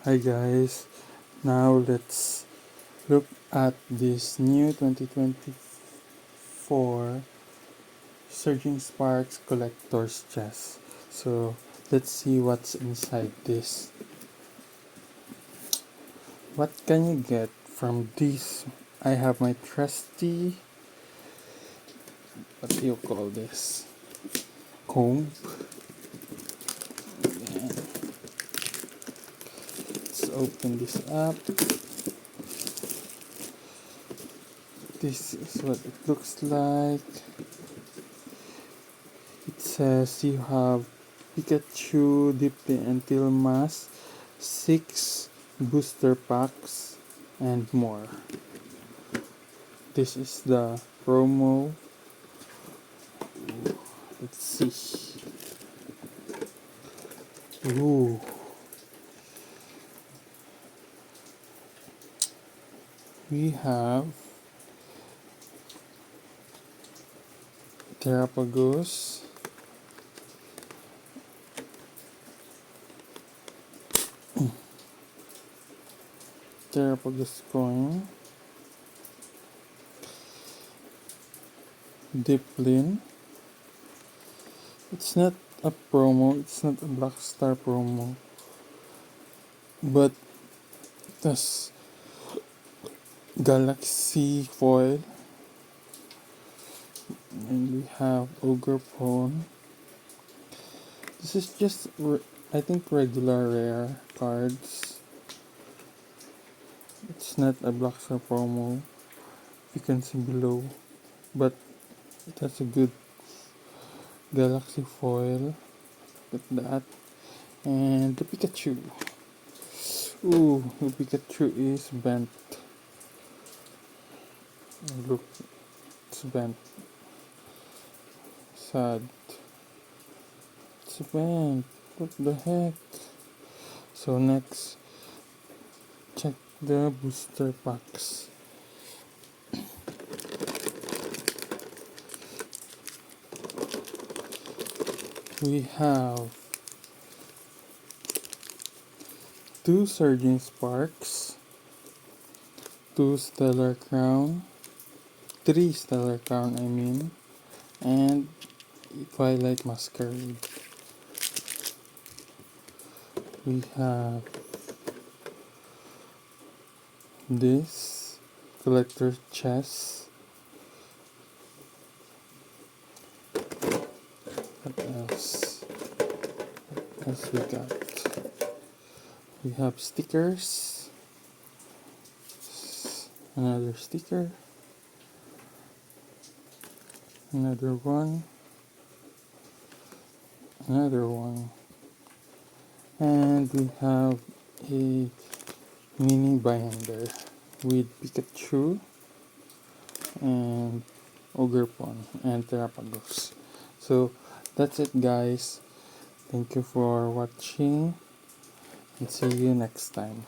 Hi guys, now let's look at this new 2024 Surging Sparks Collector's Chest. So let's see what's inside this. What can you get from this? I have my trusty, what do you call this? Comb. Ayan. Let's open this up. This is what it looks like. It says you have Pikachu, Dipty, and Tilmas, 6 booster packs, and more. This is the promo. Let's see. Ooh. We have Terrapagos, Terrapagos coin, Diplin. It's not a promo, it's not a Black Star promo, but this Galaxy foil, and we have Ogerpon. This is just, I think, regular rare cards. It's not a Black Star promo, you can see below, but it has a good Galaxy foil. Look at that. And the Pikachu. Ooh, the Pikachu is bent. Look, it's bent. Sad. It's bent. What the heck? So next, check the booster packs. We have 2 Surging Sparks, 2 Stellar Crown, 3 Stellar Crown and Twilight Masquerade. We have this collector's chest. What else? What else we got? We have stickers. Another sticker. Another one. Another one. And we have a mini binder with Pikachu and Ogerpon and Terrapagos. So that's it guys. Thank you for watching and see you next time.